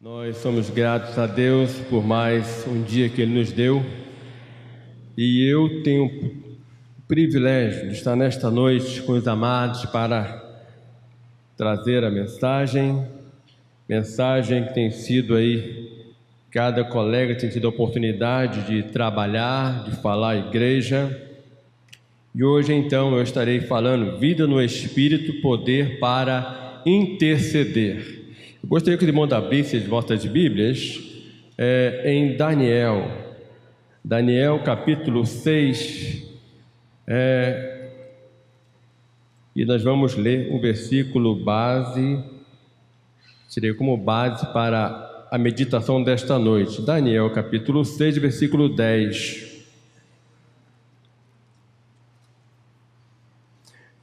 Nós somos gratos a Deus por mais um dia que Ele nos deu, e eu tenho o privilégio de estar nesta noite com os amados para trazer a mensagem que tem sido aí, cada colega tem tido a oportunidade de trabalhar, de falar à igreja, e hoje então eu estarei falando vida no Espírito, poder para interceder. Eu gostaria que o irmão abrisse as vossas Bíblias em Daniel capítulo 6, e nós vamos ler um versículo base, tirei como base para a meditação desta noite. Daniel capítulo 6, versículo 10,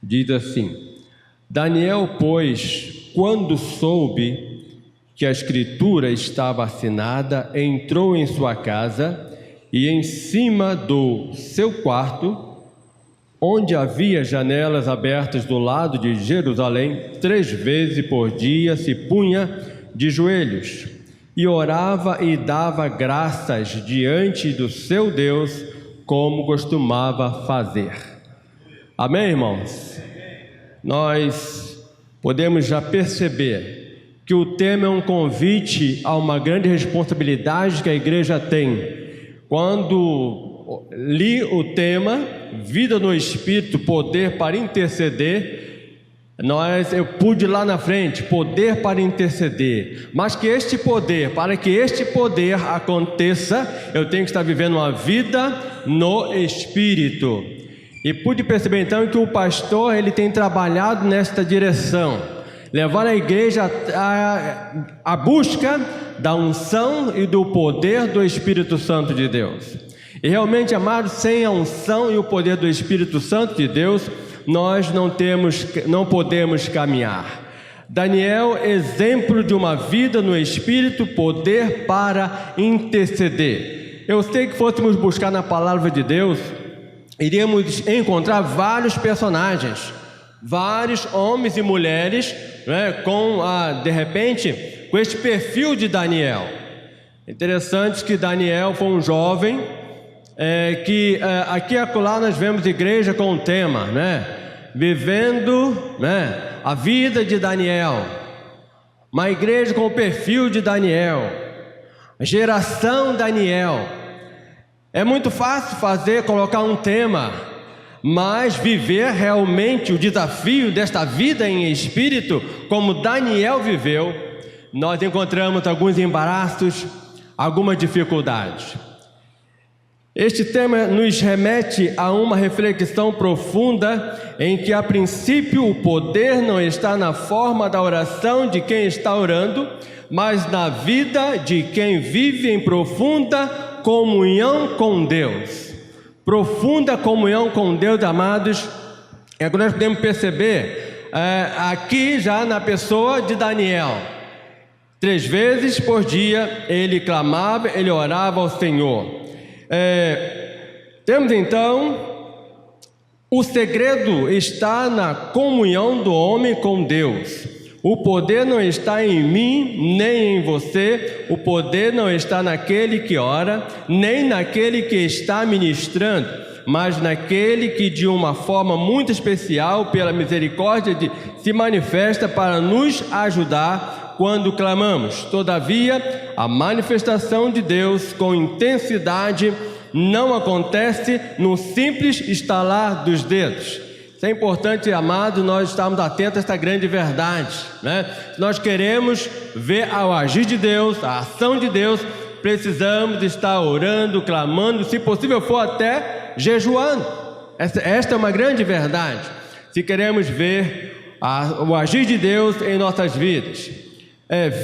diz assim: Daniel, pois, quando soube que a escritura estava assinada, entrou em sua casa e em cima do seu quarto, onde havia janelas abertas do lado de Jerusalém, 3 vezes por dia se punha de joelhos e orava e dava graças diante do seu Deus, como costumava fazer. Amém, irmãos? Nós podemos já perceber que o tema é um convite a uma grande responsabilidade que a igreja tem. Quando li o tema, vida no Espírito, poder para interceder, eu pude lá na frente, poder para interceder, mas que este poder, para que este poder aconteça, eu tenho que estar vivendo uma vida no Espírito. E pude perceber então que o pastor, ele tem trabalhado nesta direção, levar a igreja à busca da unção e do poder do Espírito Santo de Deus. E realmente, amados, sem a unção e o poder do Espírito Santo de Deus, nós não podemos caminhar. Daniel, exemplo de uma vida no Espírito, poder para interceder. Eu sei que fôssemos buscar na palavra de Deus, iríamos encontrar vários personagens, vários homens e mulheres, de repente, com este perfil de Daniel. Interessante que Daniel foi um jovem, aqui e acolá nós vemos igreja com o tema, vivendo a vida de Daniel, uma igreja com o perfil de Daniel, geração Daniel. É muito fácil colocar um tema, mas viver realmente o desafio desta vida em espírito, como Daniel viveu, nós encontramos alguns embaraços, algumas dificuldades. Este tema nos remete a uma reflexão profunda, em que a princípio o poder não está na forma da oração de quem está orando, mas na vida de quem vive em profunda comunhão com Deus. Profunda comunhão com Deus, amados, é que nós podemos perceber aqui já na pessoa de Daniel. 3 vezes por dia ele clamava, ele orava ao Senhor. Temos então, o segredo está na comunhão do homem com Deus. O poder não está em mim, nem em você. O poder não está naquele que ora, nem naquele que está ministrando, mas naquele que de uma forma muito especial, pela misericórdia se manifesta para nos ajudar quando clamamos. Todavia, a manifestação de Deus com intensidade não acontece no simples estalar dos dedos. É importante, amado, nós estarmos atentos a esta grande verdade, Se nós queremos ver ao agir de Deus, a ação de Deus, precisamos estar orando, clamando, se possível for até jejuando. Esta é uma grande verdade, se queremos ver o agir de Deus em nossas vidas.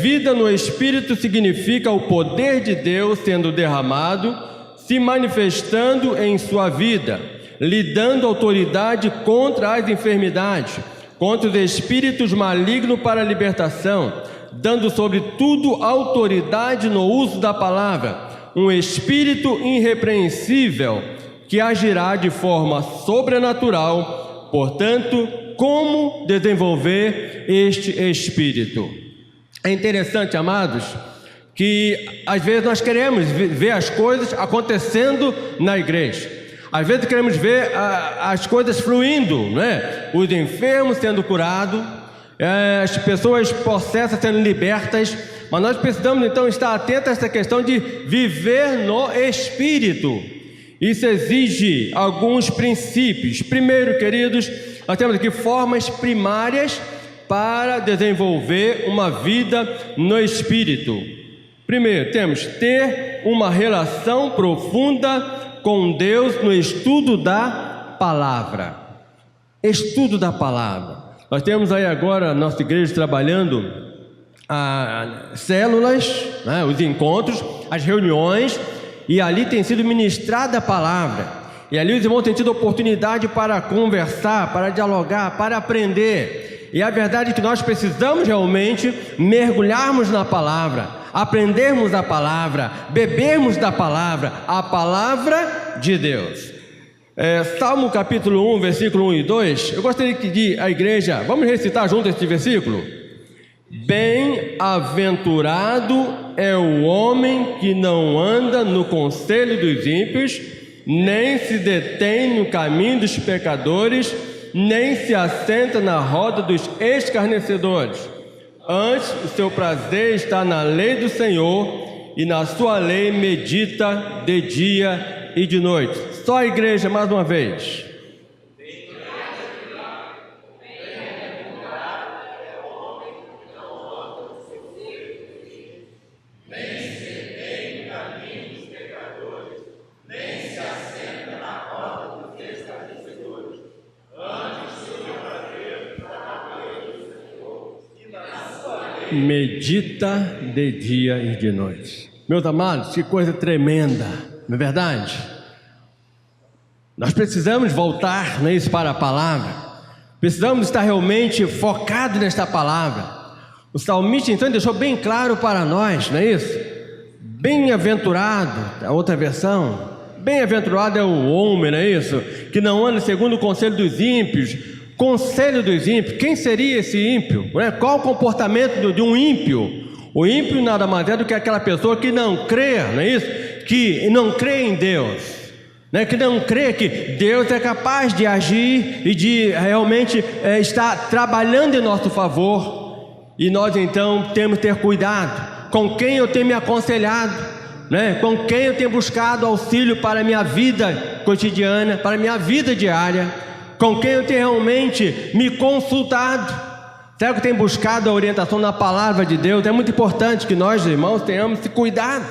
Vida no Espírito significa o poder de Deus sendo derramado, se manifestando em sua vida, lhe dando autoridade contra as enfermidades, contra os espíritos malignos para a libertação, dando sobre tudo autoridade no uso da palavra, um espírito irrepreensível que agirá de forma sobrenatural. Portanto, como desenvolver este espírito? É interessante, amados, que às vezes nós queremos ver as coisas acontecendo na igreja. Às vezes queremos ver as coisas fluindo, né? Os enfermos sendo curados, as pessoas possessas sendo libertas, mas nós precisamos então estar atentos a essa questão de viver no Espírito. Isso exige alguns princípios. Primeiro, queridos, nós temos aqui formas primárias para desenvolver uma vida no Espírito. Primeiro, temos ter uma relação profunda com Deus no estudo da palavra. Estudo da palavra. Nós temos aí agora a nossa igreja trabalhando as células, né, os encontros, as reuniões, e ali tem sido ministrada a palavra. E ali os irmãos têm tido oportunidade para conversar, para dialogar, para aprender. E a verdade é que nós precisamos realmente mergulharmos na palavra, aprendermos a palavra, bebermos da palavra, a palavra de Deus. Salmo capítulo 1, versículo 1 e 2, eu gostaria que a igreja, vamos recitar junto este versículo? Bem-aventurado é o homem que não anda no conselho dos ímpios, nem se detém no caminho dos pecadores, nem se assenta na roda dos escarnecedores. Antes, o seu prazer está na lei do Senhor, e na sua lei medita de dia e de noite. Só a igreja, mais uma vez. Medita de dia e de noite. Meus amados, que coisa tremenda, não é verdade? Nós precisamos voltar, não é isso, para a palavra. Precisamos estar realmente focados nesta palavra. O salmista então deixou bem claro para nós, não é isso? Bem-aventurado, a outra versão, bem-aventurado é o homem, não é isso? Que não anda segundo o conselho dos ímpios. Conselho dos ímpios, quem seria esse ímpio? Qual o comportamento de um ímpio? O ímpio nada mais é do que aquela pessoa que não crê, não é isso? Que não crê em Deus, né? Que não crê que Deus é capaz de agir e de realmente estar trabalhando em nosso favor. E nós então temos que ter cuidado com quem eu tenho me aconselhado, né? Com quem eu tenho buscado auxílio para a minha vida cotidiana, para a minha vida diária, com quem eu tenho realmente me consultado. Será que eu tenho buscado a orientação na palavra de Deus? É muito importante que nós, irmãos, tenhamos esse cuidado.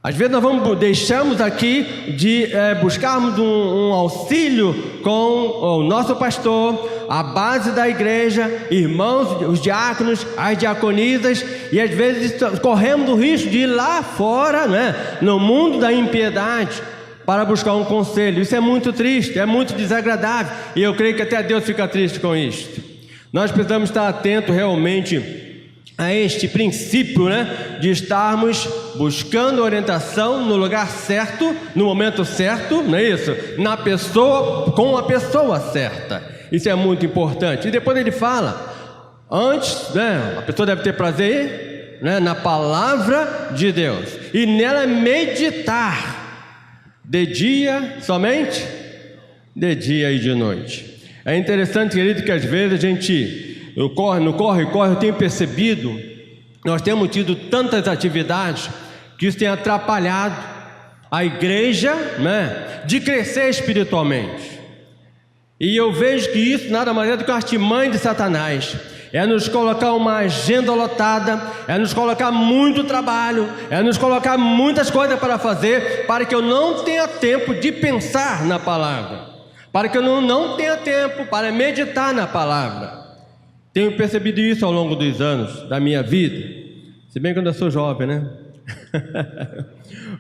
Às vezes nós deixamos aqui de buscarmos um auxílio com o nosso pastor, a base da igreja, irmãos, os diáconos, as diaconisas, e às vezes corremos o risco de ir lá fora, né, no mundo da impiedade, para buscar um conselho. Isso é muito triste, é muito desagradável, e eu creio que até Deus fica triste com isto. Nós precisamos estar atentos realmente a este princípio, né, de estarmos buscando orientação no lugar certo, no momento certo, não é isso? Na pessoa, com a pessoa certa. Isso é muito importante. E depois ele fala, antes, né, a pessoa deve ter prazer, né, na palavra de Deus, e nela meditar. De dia somente? De dia e de noite. É interessante, querido, que às vezes a gente, no corre, eu tenho percebido, nós temos tido tantas atividades, que isso tem atrapalhado a igreja, né, de crescer espiritualmente. E eu vejo que isso nada mais é do que uma artimanha de Satanás. É nos colocar uma agenda lotada, é nos colocar muito trabalho, é nos colocar muitas coisas para fazer, para que eu não tenha tempo de pensar na palavra, para que eu não tenha tempo para meditar na palavra. Tenho percebido isso ao longo dos anos da minha vida, se bem que eu ainda sou jovem, né?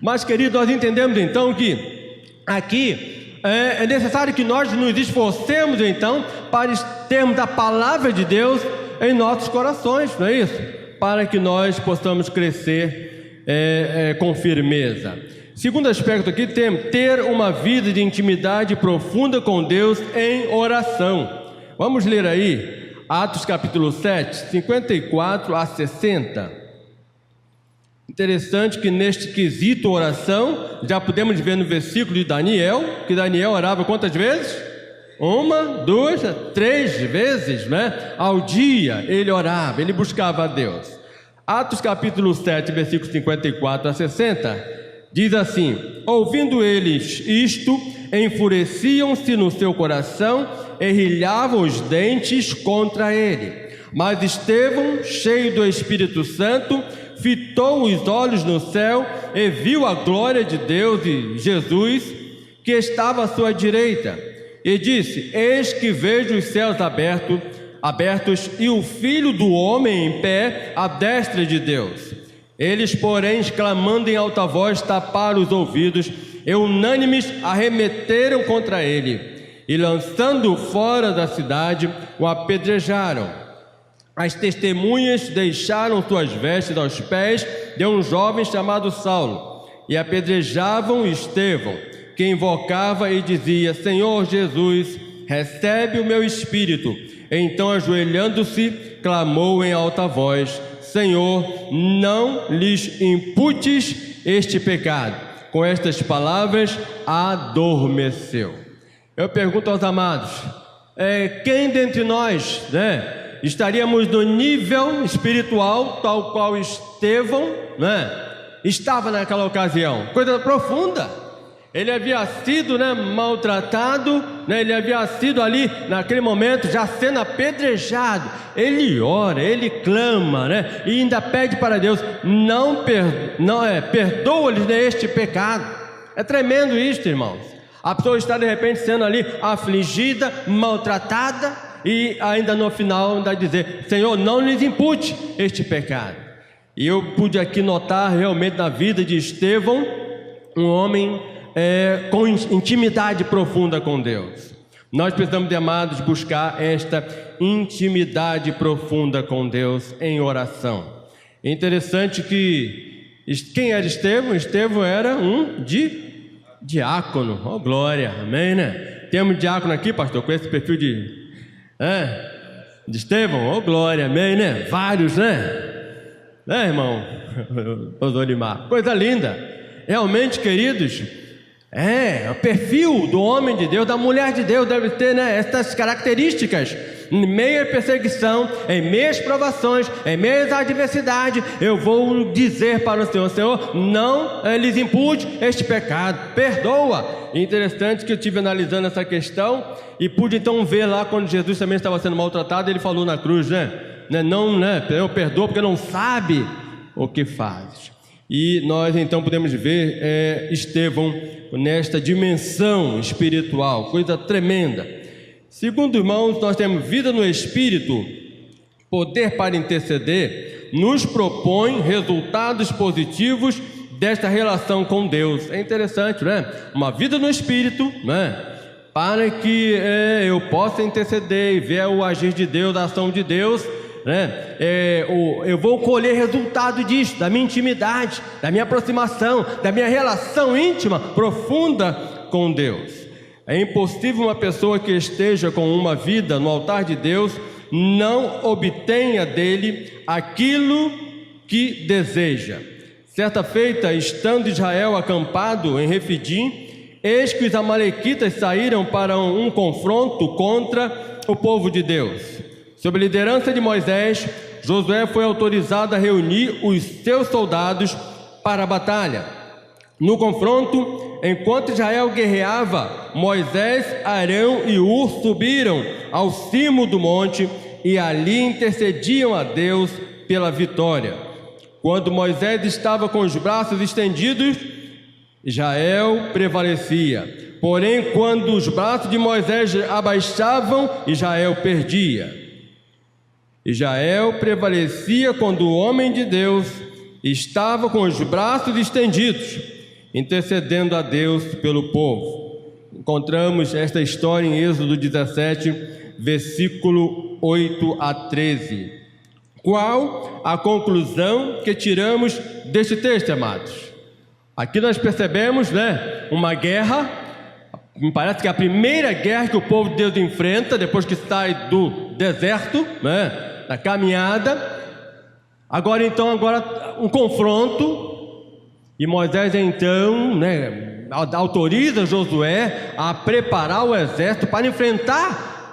Mas, querido, nós entendemos então que aqui é necessário que nós nos esforcemos então para termos a palavra de Deus em nossos corações, não é isso? Para que nós possamos crescer com firmeza. Segundo aspecto aqui, ter uma vida de intimidade profunda com Deus em oração. Vamos ler aí Atos capítulo 7, 54 a 60. Interessante que neste quesito oração, já podemos ver no versículo de Daniel, que Daniel orava quantas vezes? 1, 2, 3 vezes, né? Ao dia ele orava, ele buscava a Deus. Atos capítulo 7, versículos 54 a 60, diz assim: ouvindo eles isto, enfureciam-se no seu coração e rilhavam os dentes contra ele. Mas Estevão, cheio do Espírito Santo, fitou os olhos no céu e viu a glória de Deus e Jesus, que estava à sua direita, e disse: eis que vejo os céus abertos e o Filho do Homem em pé à destra de Deus. Eles, porém, exclamando em alta voz, taparam os ouvidos e unânimes arremeteram contra ele, e lançando-o fora da cidade, o apedrejaram. As testemunhas deixaram suas vestes aos pés de um jovem chamado Saulo, e apedrejavam Estevão, que invocava e dizia: Senhor Jesus, recebe o meu espírito. Então, ajoelhando-se, clamou em alta voz: Senhor, não lhes imputes este pecado. Com estas palavras, adormeceu. Eu pergunto aos amados, quem dentre nós, estaríamos no nível espiritual tal qual Estevão, estava naquela ocasião? Coisa profunda. Ele havia sido maltratado, ele havia sido ali naquele momento já sendo apedrejado. Ele ora, ele clama, e ainda pede para Deus: perdoa-lhes deste pecado. É tremendo isso, irmãos. A pessoa está de repente sendo ali afligida, maltratada, e ainda no final ainda dizer: Senhor, não lhes impute este pecado. E eu pude aqui notar realmente na vida de Estevão um homem com intimidade profunda com Deus. Nós precisamos, amados, buscar esta intimidade profunda com Deus em oração. É interessante que quem era Estevão? Estevão era um diácono. Oh, glória, amém, Temos diácono aqui, pastor, com esse perfil de Estevão, oh glória, amém, Vários, irmão? Olimar, coisa linda. Realmente, queridos, o perfil do homem de Deus, da mulher de Deus deve ter, essas características. Em meio à perseguição, em meio às provações, em meio à adversidade, eu vou dizer para o Senhor: Senhor, não lhes impute este pecado, perdoa. Interessante que eu estive analisando essa questão e pude então ver lá quando Jesus também estava sendo maltratado, ele falou na cruz, eu perdoo porque não sabe o que faz. E nós então podemos ver Estevão nesta dimensão espiritual, coisa tremenda. Segundo, irmãos, nós temos vida no Espírito, poder para interceder, nos propõe resultados positivos desta relação com Deus. É interessante, Uma vida no Espírito, para que eu possa interceder e ver o agir de Deus, a ação de Deus, eu vou colher resultado disso, da minha intimidade, da minha aproximação, da minha relação íntima, profunda com Deus. É impossível uma pessoa que esteja com uma vida no altar de Deus não obtenha dele aquilo que deseja. Certa feita, estando Israel acampado em Refidim, eis que os amalequitas saíram para um confronto contra o povo de Deus. Sob a liderança de Moisés, Josué foi autorizado a reunir os seus soldados para a batalha. No confronto, enquanto Israel guerreava, Moisés, Arão e Hur subiram ao cimo do monte e ali intercediam a Deus pela vitória. Quando Moisés estava com os braços estendidos, Israel prevalecia. Porém, quando os braços de Moisés abaixavam, Israel perdia. Israel prevalecia quando o homem de Deus estava com os braços estendidos, intercedendo a Deus pelo povo. Encontramos esta história em Êxodo 17, versículo 8 a 13. Qual a conclusão que tiramos deste texto, amados? Aqui nós percebemos, uma guerra. Me parece que é a primeira guerra que o povo de Deus enfrenta depois que sai do deserto, da caminhada. Agora um confronto, e Moisés então, autoriza Josué a preparar o exército para enfrentar,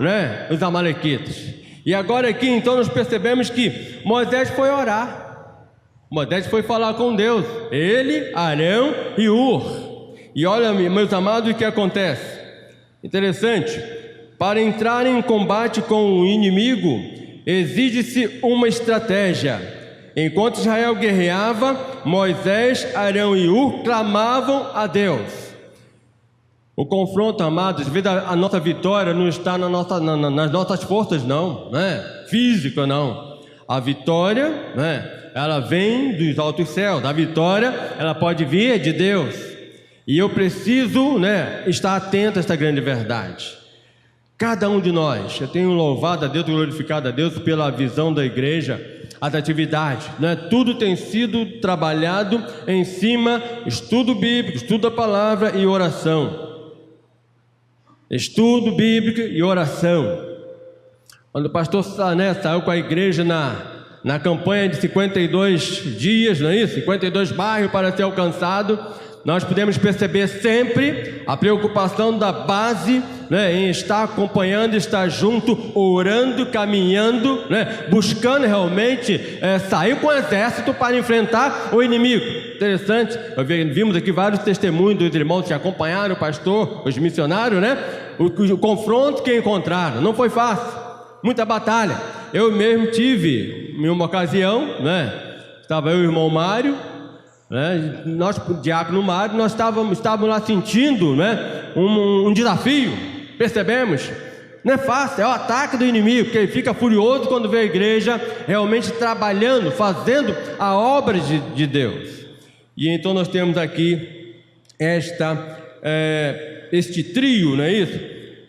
os amalequitas. E agora aqui então nós percebemos que Moisés foi orar, Moisés foi falar com Deus, ele, Arão e Hur. E olha, meus amados, o que acontece? Interessante, para entrar em combate com o inimigo, exige-se uma estratégia. Enquanto Israel guerreava, Moisés, Arão e Hur clamavam a Deus. O confronto, amados, a nossa vitória não está nas nossas forças, não, física, não. A vitória, ela vem dos altos céus. A vitória, ela pode vir de Deus. E eu preciso, estar atento a esta grande verdade. Cada um de nós, eu tenho louvado a Deus, glorificado a Deus pela visão da igreja, as atividades, tudo tem sido trabalhado em cima, estudo bíblico, estudo da palavra e oração. Estudo bíblico e oração. Quando o pastor saiu com a igreja na campanha de 52 dias, não é isso? 52 bairros para ser alcançado, nós podemos perceber sempre a preocupação da base, em estar acompanhando, estar junto, orando, caminhando, buscando realmente sair com o exército para enfrentar o inimigo. Interessante, vimos aqui vários testemunhos dos irmãos que acompanharam o pastor, os missionários, o confronto que encontraram. Não foi fácil, muita batalha. Eu mesmo tive, em uma ocasião, estava eu e o irmão Mário, nós, o diácono Mário, nós estávamos lá sentindo um desafio. Percebemos? Não é fácil, é o ataque do inimigo, que ele fica furioso quando vê a igreja realmente trabalhando, fazendo a obra de Deus. E então nós temos aqui este trio, não é isso?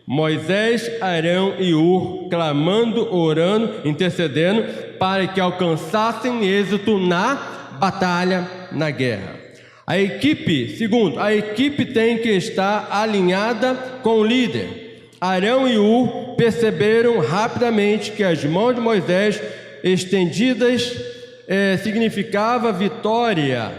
Moisés, Arão e Hur clamando, orando, intercedendo para que alcançassem êxito na batalha, na guerra. A equipe tem que estar alinhada com o líder. Arão e Hur perceberam rapidamente que as mãos de Moisés estendidas significava vitória.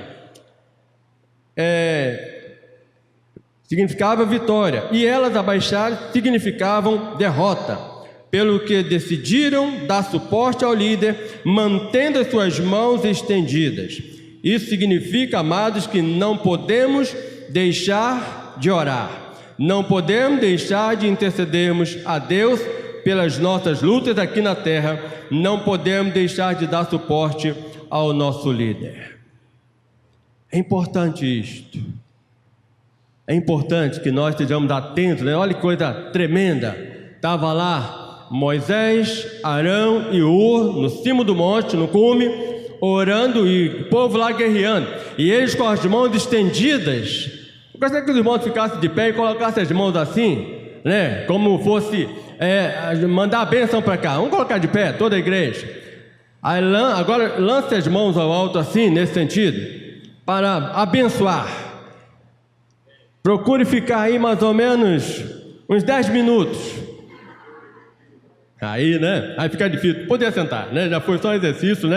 Significava vitória, e elas abaixadas significavam derrota, pelo que decidiram dar suporte ao líder, mantendo as suas mãos estendidas. Isso significa, amados, que não podemos deixar de orar, não podemos deixar de intercedermos a Deus pelas nossas lutas aqui na terra, não podemos deixar de dar suporte ao nosso líder. É importante isto. É importante que nós estejamos atentos, Olha que coisa tremenda. Estava lá Moisés, Arão e Hur no cimo do monte, no cume, orando, e o povo lá guerreando, e eles com as mãos estendidas. Eu gostaria que os irmãos ficassem de pé e colocassem as mãos assim, como fosse mandar a bênção para cá. Vamos colocar de pé, toda a igreja. Agora lance as mãos ao alto assim, nesse sentido, para abençoar. Procure ficar aí mais ou menos uns 10 minutos. Aí, aí fica difícil. Poder sentar, Já foi só um exercício,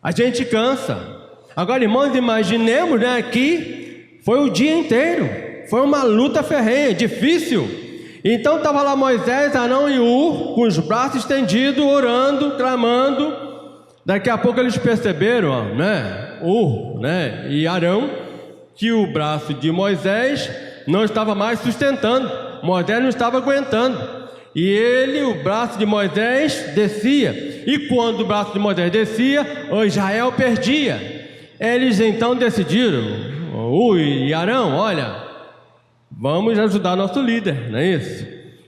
A gente cansa. Agora, irmãos, imaginemos, aqui foi o dia inteiro. Foi uma luta ferrenha, difícil. Então estava lá Moisés, Arão e Hur, com os braços estendidos, orando, clamando. Daqui a pouco eles perceberam, Hur, e Arão, que o braço de Moisés não estava mais sustentando. Moisés não estava aguentando. E o braço de Moisés descia. E quando o braço de Moisés descia, o Israel perdia. Eles então decidiram, Hur e Arão, olha, vamos ajudar nosso líder, não é isso?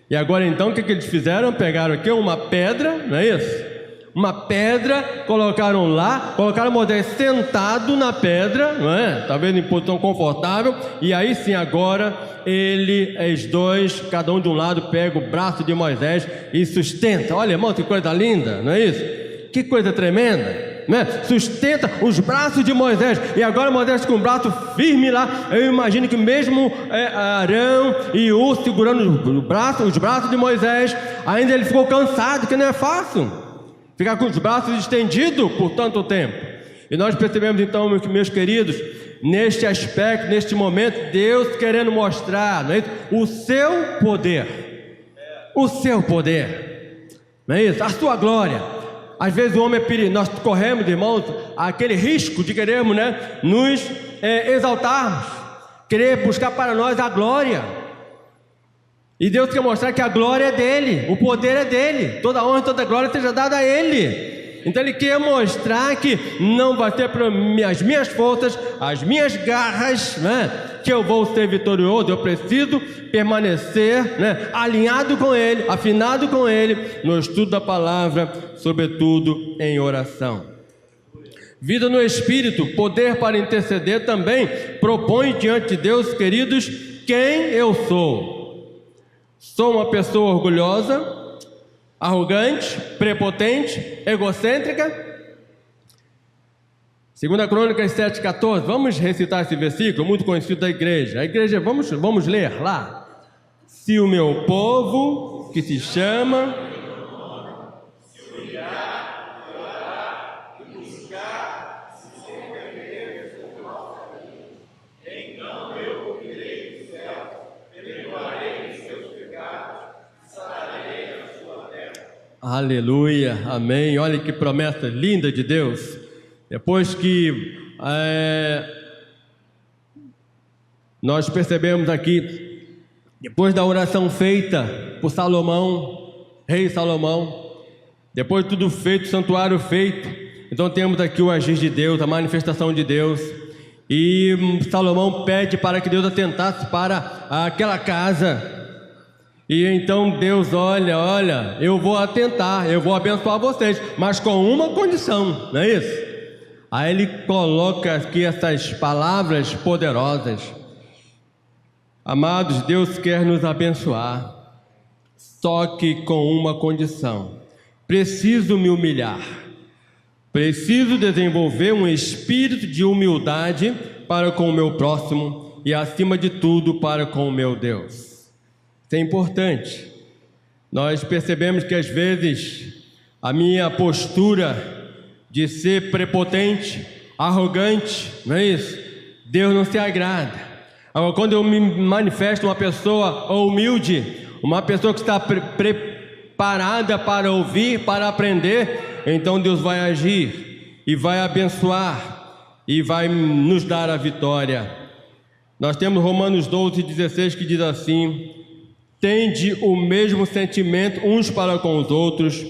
E agora então o que eles fizeram? Pegaram aqui uma pedra, não é isso? Uma pedra, colocaram Moisés sentado na pedra, talvez em posição confortável, e aí sim agora os dois, cada um de um lado, pega o braço de Moisés e sustenta. Olha, irmão, que coisa linda, não é isso? Que coisa tremenda, Sustenta os braços de Moisés, e agora Moisés com o braço firme lá. Eu imagino que mesmo Arão e Hur segurando os braços de Moisés, ainda ele ficou cansado, que não é fácil. ficar com os braços estendidos por tanto tempo. E nós percebemos então, meus queridos, neste aspecto, neste momento, Deus querendo mostrar, não é isso? O seu poder. O seu poder. Não é isso? A sua glória. Às vezes o homem é perigoso. Nós corremos, irmãos, aquele risco de querermos, né, nos exaltarmos, querer buscar para nós a glória. E Deus quer mostrar que a glória é dele, o poder é dele, toda honra e toda glória seja dada a ele. Então ele quer mostrar que não vai ser as minhas forças, as minhas garras, né, que eu vou ser vitorioso. Eu preciso permanecer, né, alinhado com ele, afinado com ele, no estudo da palavra, sobretudo em oração. Vida no Espírito, poder para interceder também propõe diante de Deus, queridos, quem eu sou. Sou uma pessoa orgulhosa, arrogante, prepotente, egocêntrica? 2 Crônicas 7,14, vamos recitar esse versículo muito conhecido da igreja. A igreja, vamos ler lá. Se o meu povo, que se chama... Aleluia, amém. Olha que promessa linda de Deus. Depois que nós percebemos aqui, depois da oração feita por Salomão, rei Salomão, depois de tudo feito, o santuário feito, então temos aqui o agir de Deus, a manifestação de Deus. E Salomão pede para que Deus atentasse para aquela casa. E então Deus, olha, eu vou atentar, eu vou abençoar vocês, mas com uma condição, não é isso? Aí ele coloca aqui essas palavras poderosas. Amados, Deus quer nos abençoar, só que com uma condição: preciso me humilhar, preciso desenvolver um espírito de humildade para com o meu próximo e, acima de tudo, para com o meu Deus. Isso é importante. Nós percebemos que às vezes a minha postura de ser prepotente, arrogante, não é isso? Deus não se agrada. Agora, quando eu me manifesto uma pessoa humilde, uma pessoa que está preparada para ouvir, para aprender, então Deus vai agir e vai abençoar e vai nos dar a vitória. Nós temos Romanos 12:16 que diz assim: tende o mesmo sentimento uns para com os outros,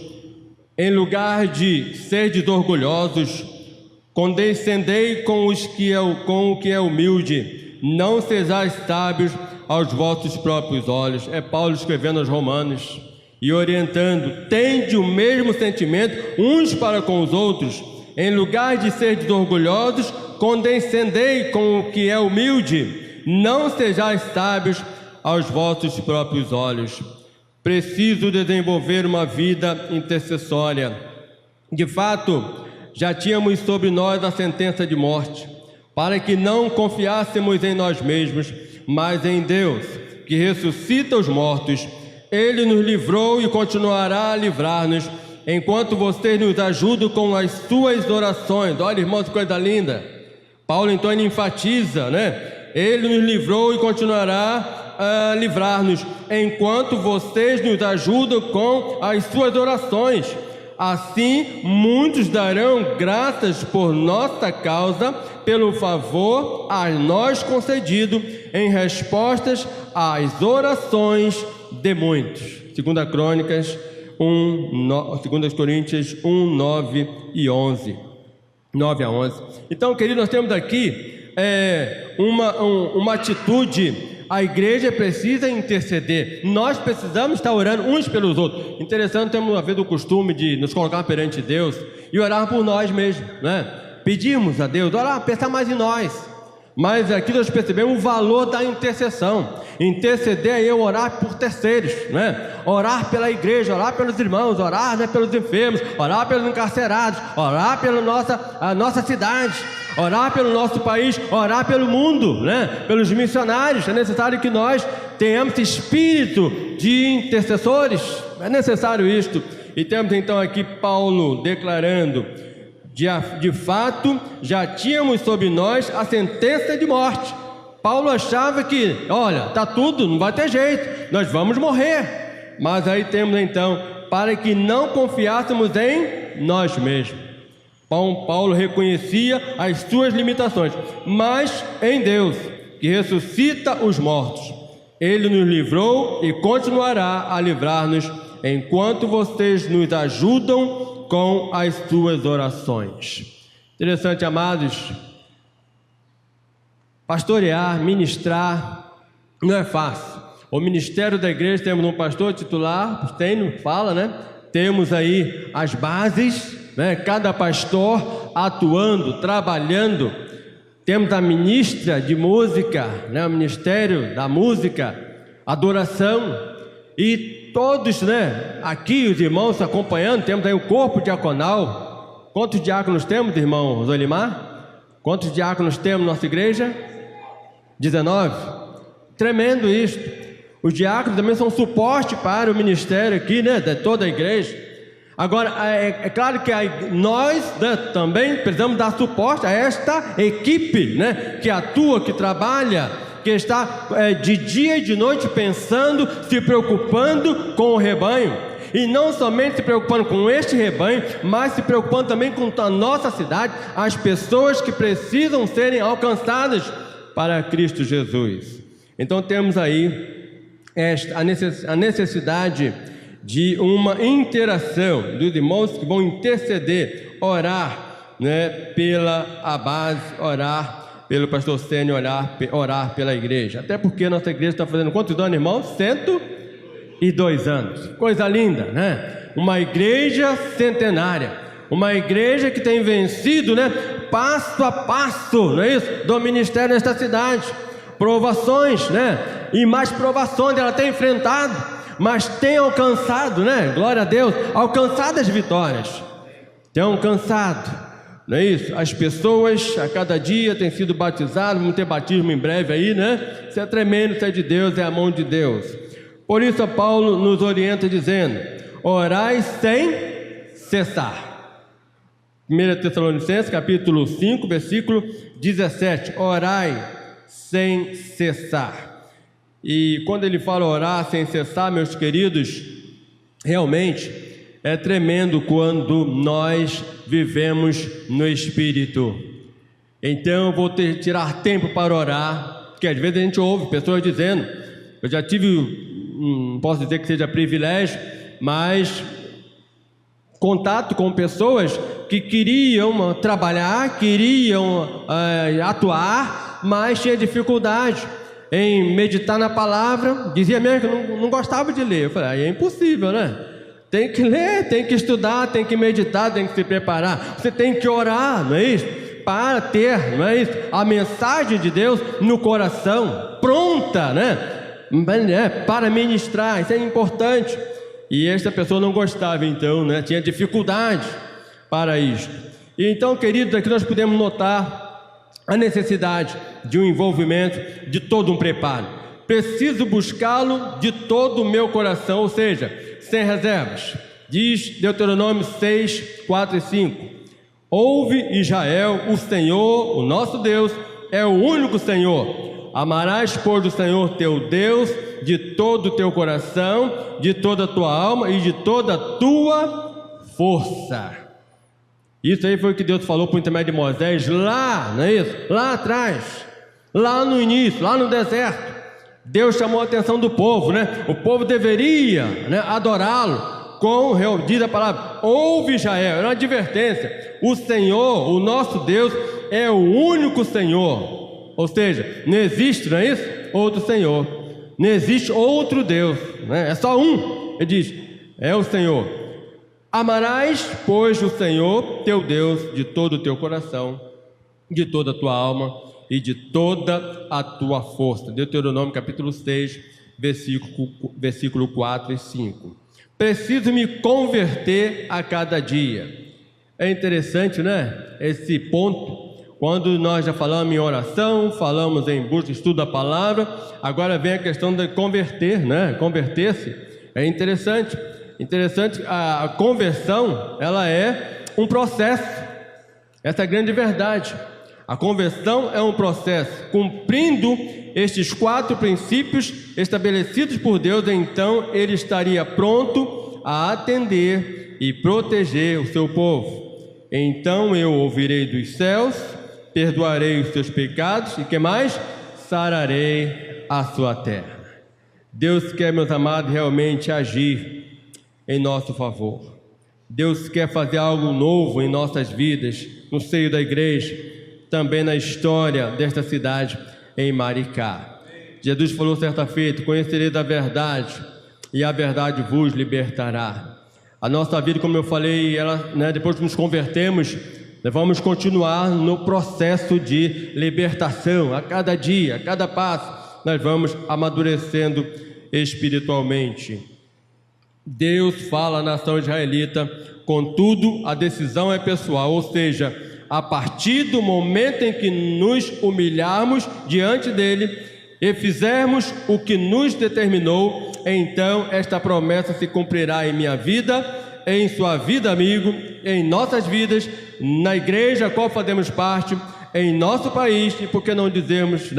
em lugar de serdes orgulhosos, condescendei com o que é humilde, não sejais sábios aos vossos próprios olhos. É Paulo escrevendo aos Romanos e orientando: tende o mesmo sentimento uns para com os outros, em lugar de serdes orgulhosos, condescendei com o que é humilde, não sejais sábios aos vossos próprios olhos. Preciso desenvolver uma vida intercessória. De fato, já tínhamos sobre nós a sentença de morte, para que não confiássemos em nós mesmos, mas em Deus, que ressuscita os mortos. Ele nos livrou e continuará a livrar-nos, enquanto vocês nos ajudam com as suas orações. Olha, irmãos, que coisa linda. Paulo então enfatiza, né? Ele nos livrou e continuará a livrar-nos, enquanto vocês nos ajudam com as suas orações. Assim, muitos darão graças por nossa causa, pelo favor a nós concedido, em respostas às orações de muitos. 2 Coríntios 1, 9 e 11. 9 a 11. Então, queridos, nós temos aqui uma atitude. A igreja precisa interceder. Nós precisamos estar orando uns pelos outros. Interessante, temos a vez o costume de nos colocar perante Deus e orar por nós mesmos, né? Pedimos a Deus, orar, pensar mais em nós. Mas aqui nós percebemos o valor da intercessão. Interceder é eu orar por terceiros, né? Orar pela igreja, orar pelos irmãos, orar, né, pelos enfermos, orar pelos encarcerados, orar pela nossa cidade, orar pelo nosso país, orar pelo mundo, né? Pelos missionários. É necessário que nós tenhamos espírito de intercessores. É necessário isto. E temos então aqui Paulo declarando: de fato, já tínhamos sobre nós a sentença de morte. Paulo achava que, olha, tá tudo, não vai ter jeito, nós vamos morrer. Mas aí temos então, para que não confiássemos em nós mesmos. Paulo reconhecia as suas limitações, mas em Deus, que ressuscita os mortos, Ele nos livrou e continuará a livrar-nos, enquanto vocês nos ajudam com as suas orações. Interessante, amados, pastorear, ministrar, não é fácil. O ministério da igreja, temos um pastor titular, fala, né? Temos aí as bases, né? Cada pastor atuando, trabalhando. Temos a ministra de música, né? O ministério da música, adoração, e todos, né? Aqui os irmãos acompanhando, temos aí o corpo diaconal. Quantos diáconos temos, irmão Zolimar? Quantos diáconos temos na nossa igreja? 19. Tremendo isto. Os diáconos também são suporte para o ministério aqui, né, de toda a igreja. Agora, é claro que nós, né, também precisamos dar suporte a esta equipe, né, que atua, que trabalha, que está de dia e de noite pensando, se preocupando com o rebanho. E não somente se preocupando com este rebanho, mas se preocupando também com a nossa cidade, as pessoas que precisam serem alcançadas para Cristo Jesus. Então temos aí a necessidade de uma interação dos irmãos que vão interceder, orar, né, pela Abase, orar pelo pastor Sênio, orar pela igreja. Até porque nossa igreja está fazendo quantos anos, irmãos? 102 anos. Coisa linda, né? Uma igreja centenária, uma igreja que tem vencido, né, passo a passo, não é isso? Do ministério nesta cidade. Provações, né? E mais provações ela tem enfrentado, mas tem alcançado, né? Glória a Deus, alcançado as vitórias. Tem alcançado, não é isso? As pessoas a cada dia têm sido batizadas, vão ter batismo em breve aí, né? Isso é tremendo, isso é de Deus, é a mão de Deus. Por isso Paulo nos orienta dizendo: orai sem cessar. 1 Tessalonicenses capítulo 5, versículo 17. Orai sem cessar. E quando ele fala orar sem cessar, meus queridos, realmente é tremendo quando nós vivemos no Espírito. Então eu vou tirar tempo para orar, porque às vezes a gente ouve pessoas dizendo, eu já tive, não posso dizer que seja privilégio, mas contato com pessoas que queriam trabalhar, queriam atuar, mas tinha dificuldade em meditar na palavra. Dizia mesmo que não gostava de ler. Eu falei, aí é impossível, né? Tem que ler, tem que estudar, tem que meditar, tem que se preparar. Você tem que orar, não é isso? Para ter, não é isso? A mensagem de Deus no coração, pronta, né? Para ministrar, isso é importante. E esta pessoa não gostava, então, né? Tinha dificuldade para isto. E então, queridos, aqui nós podemos notar a necessidade de um envolvimento, de todo um preparo. Preciso buscá-lo de todo o meu coração, ou seja, sem reservas. Diz Deuteronômio 6, 4 e 5. Ouve, Israel, o Senhor, o nosso Deus, é o único Senhor. Amarás, pois, o Senhor teu Deus de todo o teu coração, de toda a tua alma e de toda a tua força. Isso aí foi o que Deus falou por intermédio de Moisés lá, não é isso? Lá atrás, lá no início, lá no deserto. Deus chamou a atenção do povo, né? O povo deveria, né, adorá-lo com, diz a palavra, ouve Israel, era uma advertência. O Senhor, o nosso Deus, é o único Senhor. Ou seja, não existe, não é isso? Outro Senhor. Não existe outro Deus, né? É só um. Ele diz, é o Senhor. Amarás, pois, o Senhor teu Deus de todo o teu coração, de toda a tua alma e de toda a tua força. Deuteronômio capítulo 6, versículo 4 e 5. Preciso me converter a cada dia. É interessante, né? Esse ponto. Quando nós já falamos em oração, falamos em busca, estudo da palavra, agora vem a questão de converter, né? Converter-se. É interessante. Interessante, a conversão, ela é um processo. Essa é a grande verdade. A conversão é um processo. Cumprindo estes 4 princípios estabelecidos por Deus, então ele estaria pronto a atender e proteger o seu povo. Então eu ouvirei dos céus, perdoarei os seus pecados e que mais? Sararei a sua terra. Deus quer, meus amados, realmente agir em nosso favor. Deus quer fazer algo novo em nossas vidas, no seio da igreja, também na história desta cidade, em Maricá. Jesus falou certa feita: conhecereis a verdade, e a verdade vos libertará. A nossa vida, como eu falei, depois que nos convertemos, vamos continuar no processo de libertação. A cada dia, a cada passo, nós vamos amadurecendo espiritualmente. Deus fala à nação israelita, contudo, a decisão é pessoal, ou seja, a partir do momento em que nos humilharmos diante dele e fizermos o que nos determinou, então esta promessa se cumprirá em minha vida, em sua vida, amigo, em nossas vidas, na igreja a qual fazemos parte, em nosso país, e por que não dizemos,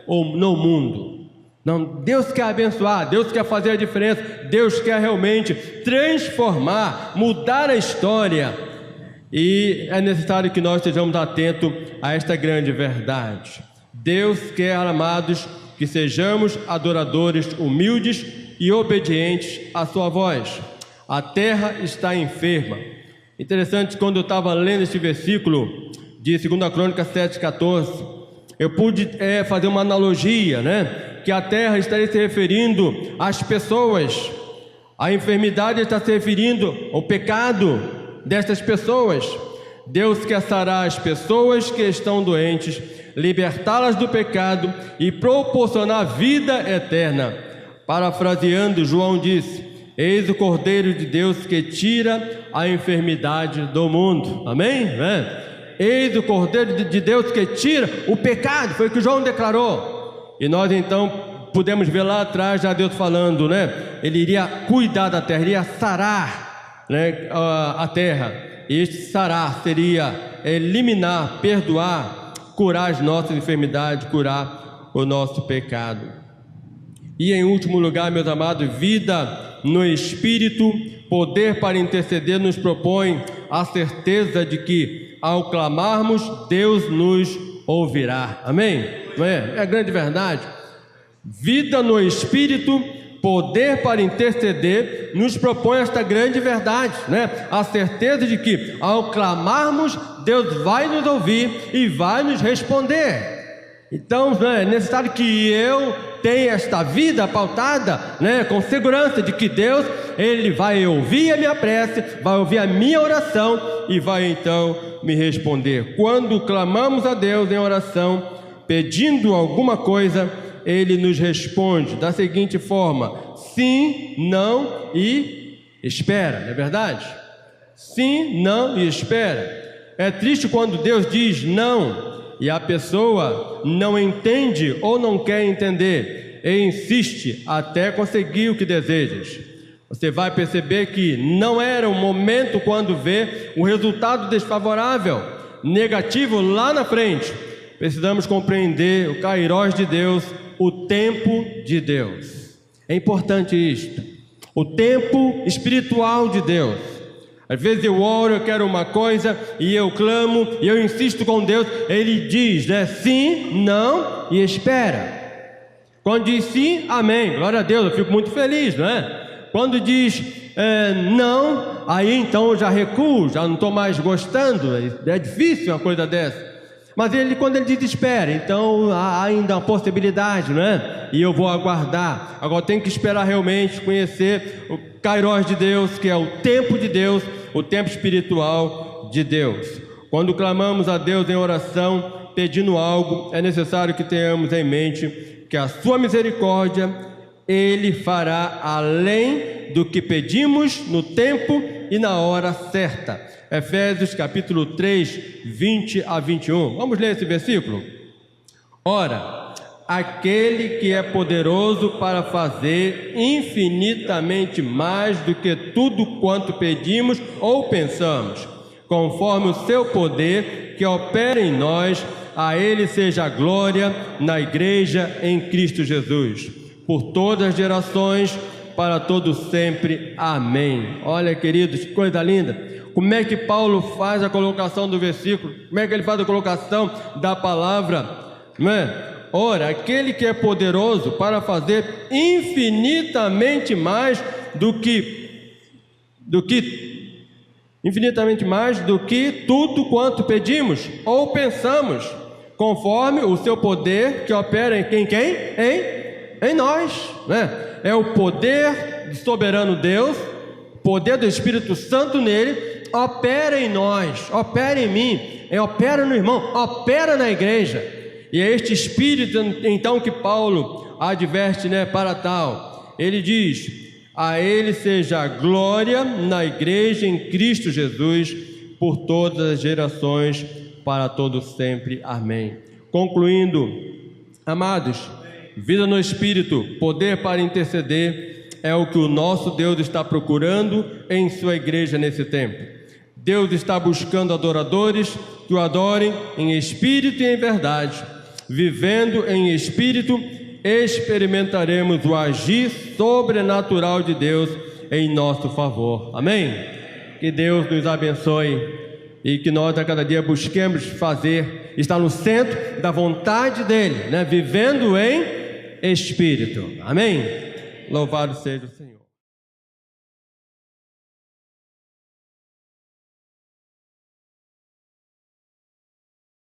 ou no mundo. Não, Deus quer abençoar, Deus quer fazer a diferença, Deus quer realmente transformar, mudar a história, e é necessário que nós estejamos atentos a esta grande verdade. Deus quer, amados, que sejamos adoradores humildes e obedientes à sua voz. A terra está enferma. Interessante, quando eu estava lendo este versículo de 2 Crônicas 7,14, eu pude fazer uma analogia, que a terra estaria se referindo às pessoas, a enfermidade está se referindo ao pecado destas pessoas. Deus quer sarar as pessoas que estão doentes, libertá-las do pecado e proporcionar vida eterna. Parafraseando, João disse: eis o Cordeiro de Deus que tira a enfermidade do mundo. Amém? Eis o Cordeiro de Deus que tira o pecado, foi o que João declarou. E nós então podemos ver lá atrás já Deus falando, ele iria cuidar da terra, iria sarar a terra. E este sarar seria eliminar, perdoar, curar as nossas enfermidades, curar o nosso pecado. E em último lugar, meus amados, vida no Espírito, poder para interceder, nos propõe a certeza de que ao clamarmos, Deus nos ouvirá. Amém? Não é? É a grande verdade. Vida no Espírito, poder para interceder, nos propõe esta grande verdade, a certeza de que ao clamarmos, Deus vai nos ouvir e vai nos responder. Então é necessário que eu tenha esta vida pautada, com segurança de que Deus, Ele vai ouvir a minha prece, vai ouvir a minha oração e vai então me responder. Quando clamamos a Deus em oração, pedindo alguma coisa, Ele nos responde da seguinte forma: sim, não e espera, não é verdade? Sim, não e espera. É triste quando Deus diz não e a pessoa não entende ou não quer entender e insiste até conseguir o que desejas. Você vai perceber que não era o momento quando vê o resultado desfavorável, negativo lá na frente. Precisamos compreender o kairós de Deus, o tempo de Deus. É importante isto. O tempo espiritual de Deus. Às vezes eu oro, eu quero uma coisa, e eu clamo, e eu insisto com Deus. Ele diz, sim, não e espera. Quando diz sim, amém, glória a Deus, eu fico muito feliz, Quando diz não, aí então eu já recuo, já não estou mais gostando. É difícil uma coisa dessa. Mas quando ele diz espera, então há ainda uma possibilidade, E eu vou aguardar. Agora tem que esperar realmente conhecer o kairós de Deus, que é o tempo de Deus, o tempo espiritual de Deus. Quando clamamos a Deus em oração, pedindo algo, é necessário que tenhamos em mente que a sua misericórdia, Ele fará além do que pedimos no tempo e na hora certa. Efésios capítulo 3, 20 a 21. Vamos ler esse versículo? Ora, aquele que é poderoso para fazer infinitamente mais do que tudo quanto pedimos ou pensamos, conforme o seu poder que opera em nós. A Ele seja a glória na Igreja em Cristo Jesus, por todas as gerações, para todos sempre. Amém. Olha, queridos, que coisa linda. Como é que Paulo faz a colocação do versículo? Como é que ele faz a colocação da palavra? Não é? Ora, aquele que é poderoso para fazer infinitamente mais do que tudo quanto pedimos ou pensamos, conforme o seu poder que opera em nós, né? É o poder do soberano Deus, poder do Espírito Santo nele, opera em nós, opera em mim, opera no irmão, opera na igreja. E é este Espírito então que Paulo adverte, né, para tal. Ele diz: a Ele seja a glória na igreja em Cristo Jesus, por todas as gerações, para todos sempre. Amém. Concluindo, amados, vida no Espírito, poder para interceder, é o que o nosso Deus está procurando em sua igreja nesse tempo. Deus está buscando adoradores que o adorem em espírito e em verdade. Vivendo em espírito, experimentaremos o agir sobrenatural de Deus em nosso favor. Amém? Que Deus nos abençoe e que nós a cada dia busquemos estar no centro da vontade dEle, né? Vivendo em espírito. Amém? Louvado seja o Senhor.